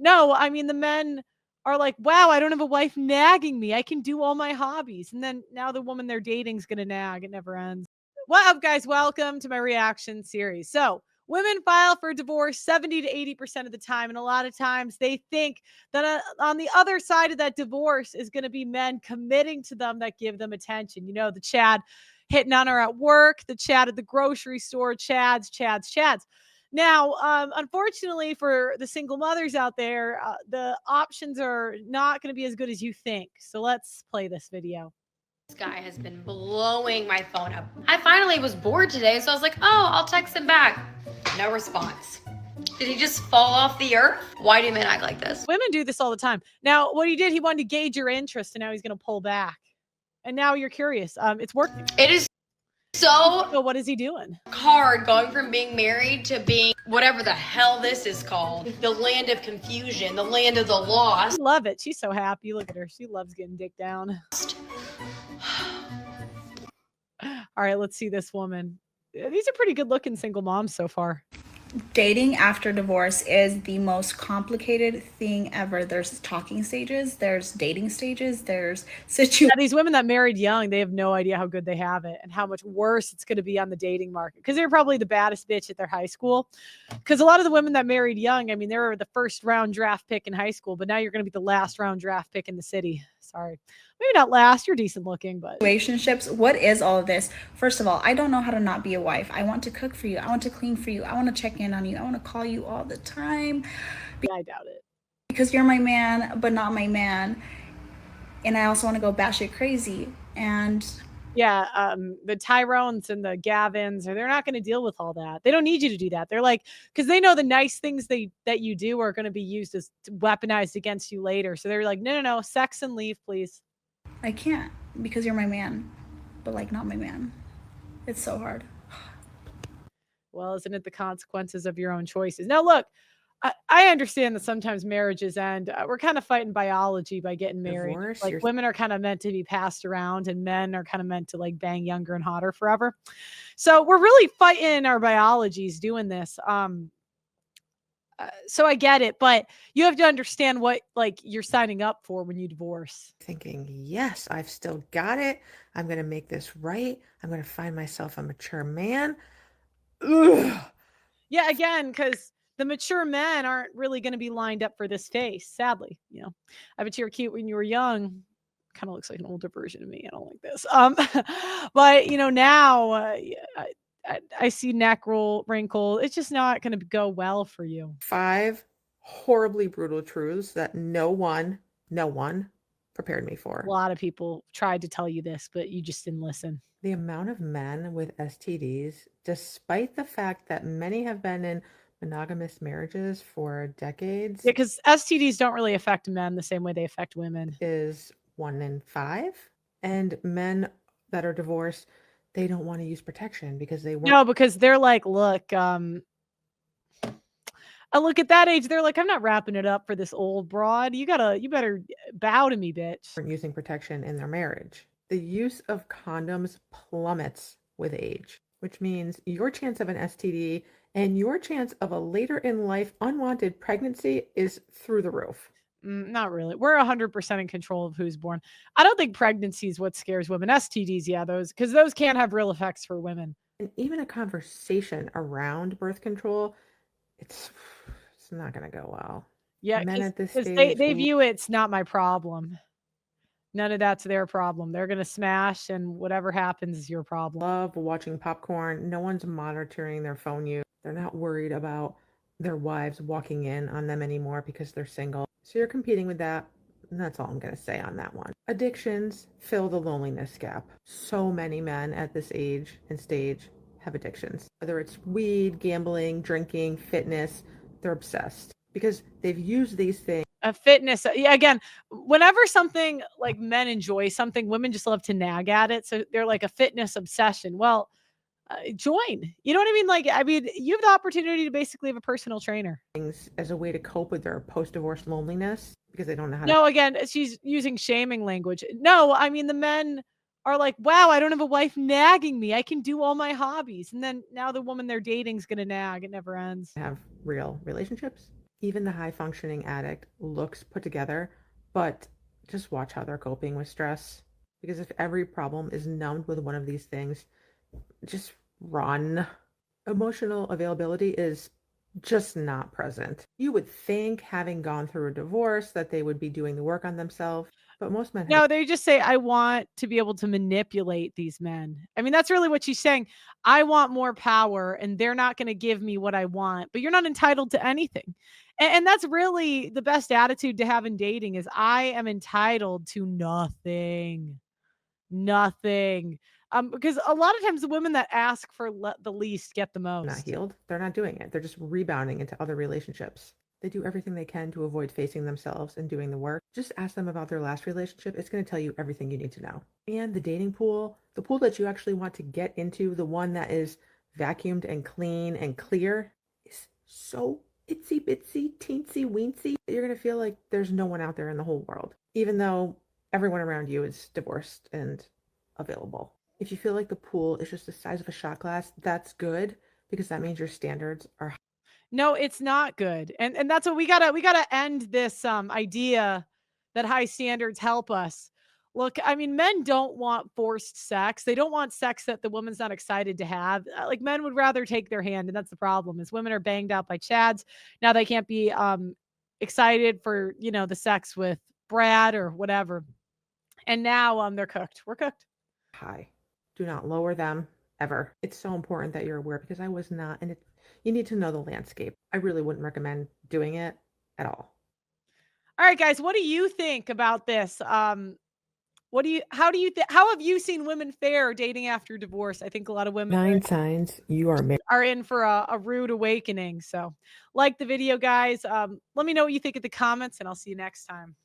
No, I mean, the men are like, wow, I don't have a wife nagging me. I can do all my hobbies. And then now the woman they're dating is going to nag. It never ends. What up, guys? Welcome to my reaction series. So, women file for divorce 70 to 80% of the time. And a lot of times they think that on the other side of that divorce is going to be men committing to them that give them attention. You know, the Chad hitting on her at work, the Chad at the grocery store, Chads. Now, unfortunately for the single mothers out there, the options are not going to be as good as you think. So let's play this video. This guy has been blowing my phone up. I finally was bored today, so I was like, oh, I'll text him back. No response. Did he just fall off the earth? Why do men act like this? Women do this all the time. Now, what he did, he wanted to gauge your interest, and now he's going to pull back. And now you're curious. It's working. It is so what is he doing? hard going from being married to being whatever the hell this is called. The land of confusion, the land of the lost. I love it. She's so happy. Look at her. She loves getting dick down. All right, let's see this woman. These are pretty good looking single moms so far. Dating after divorce is the most complicated thing ever. There's talking stages, there's dating stages, there's situations. These women that married young, they have no idea how good they have it and how much worse it's going to be on the dating market, because they're probably the baddest bitch at their high school. Because a lot of the women that married young, I mean, they were the first round draft pick in high school, but now you're going to be the last round draft pick in the city. Sorry. Maybe not last. You're decent looking, but relationships. What is all of this? First of all, I don't know how to not be a wife. I want to cook for you. I want to clean for you. I want to check in on you. I want to call you all the time. I doubt it. Because you're my man, but not my man. And I also want to go batshit crazy. And yeah, the Tyrones and the Gavins, they're not going to deal with all that. They don't need you to do that. They're like, because they know the nice things that you do are going to be used as weaponized against you later. So they're like, no, sex and leave, please. I can't, because you're my man, but like not my man. It's so hard. Well, isn't it the consequences of your own choices? Now, look, I understand that sometimes marriages end. We're kind of fighting biology by getting married. Divorce, like women are kind of meant to be passed around, and men are kind of meant to like bang younger and hotter forever. So we're really fighting our biologies doing this. So I get it, but you have to understand what like you're signing up for when you divorce. Thinking, yes, I've still got it. I'm going to make this right. I'm going to find myself a mature man. Ugh. Yeah, again, because the mature men aren't really going to be lined up for this face, sadly. You know, I bet you were cute when you were young. Kind of looks like an older version of me. I don't like this. But you know, now I see neck wrinkle. It's just not going to go well for you. 5 horribly brutal truths that no one prepared me for. A lot of people tried to tell you this, but you just didn't listen. The amount of men with STDs, despite the fact that many have been in monogamous marriages for decades, Yeah, because STDs don't really affect men the same way they affect women. is 1 in 5. And men that are divorced, they don't want to use protection because they No, because they're like, look, I look at that age, they're like, I'm not wrapping it up for this old broad. You better bow to me, bitch. weren't using protection in their marriage. The use of condoms plummets with age, which means your chance of an STD and your chance of a later in life unwanted pregnancy is through the roof. Not really. We're 100% in control of who's born. I don't think pregnancy is what scares women. STDs, yeah, because those can have real effects for women. And even a conversation around birth control, it's not going to go well. Yeah, Men at this because stage, they view it's not my problem. None of that's their problem. They're going to smash, and whatever happens is your problem. love watching popcorn. No one's monitoring their phone use. They're not worried about their wives walking in on them anymore because they're single. So you're competing with that. And that's all I'm going to say on that one. Addictions fill the loneliness gap. So many men at this age and stage have addictions. Whether it's weed, gambling, drinking, fitness, they're obsessed because they've used these things. Fitness, yeah, again, whenever something like men enjoy something, women just love to nag at it. So they're like a fitness obsession. Well, join. You know what I mean? Like, I mean, you have the opportunity to basically have a personal trainer. As a way to cope with their post-divorce loneliness because they don't know how No, again, she's using shaming language. No, I mean, the men are like, wow, I don't have a wife nagging me. I can do all my hobbies. And then now the woman they're dating is going to nag. It never ends. to have real relationships. Even the high functioning addict looks put together, but just watch how they're coping with stress. Because if every problem is numbed with one of these things, just run. Emotional availability is just not present. You would think, having gone through a divorce, that they would be doing the work on themselves, but most men have. No, they just say, "I want to be able to manipulate these men." I mean, that's really what she's saying. I want more power, and they're not gonna give me what I want, but you're not entitled to anything. And that's really the best attitude to have in dating is, "I am entitled to nothing. Nothing." Because a lot of times the women that ask for the least get the Not most. healed, they're not doing it. They're just rebounding into other relationships. They do everything they can to avoid facing themselves and doing the work. Just ask them about their last relationship. It's going to tell you everything you need to know. And the dating pool, the pool that you actually want to get into, the one that is vacuumed and clean and clear, is so itsy bitsy, teensy weensy that you're going to feel like there's no one out there in the whole world, even though everyone around you is divorced and available. If you feel like the pool is just the size of a shot glass, that's good because that means your standards are. No, it's not good. And that's what we gotta end this idea that high standards help us. Look, I mean, men don't want forced sex. They don't want sex that the woman's not excited to have. Like men would rather take their hand, and that's the problem. Is women are banged out by chads. Now they can't be excited for, the sex with Brad or whatever. And now they're cooked. We're cooked. High. Do not lower them ever. It's so important that you're aware because I was not, and you need to know the landscape. I really wouldn't recommend doing it at all. All right, guys, what do you think about this? How have you seen women fare dating after divorce? I think a lot of women 9 signs you are married. are in for a rude awakening. So, like the video, guys. Let me know what you think in the comments, and I'll see you next time.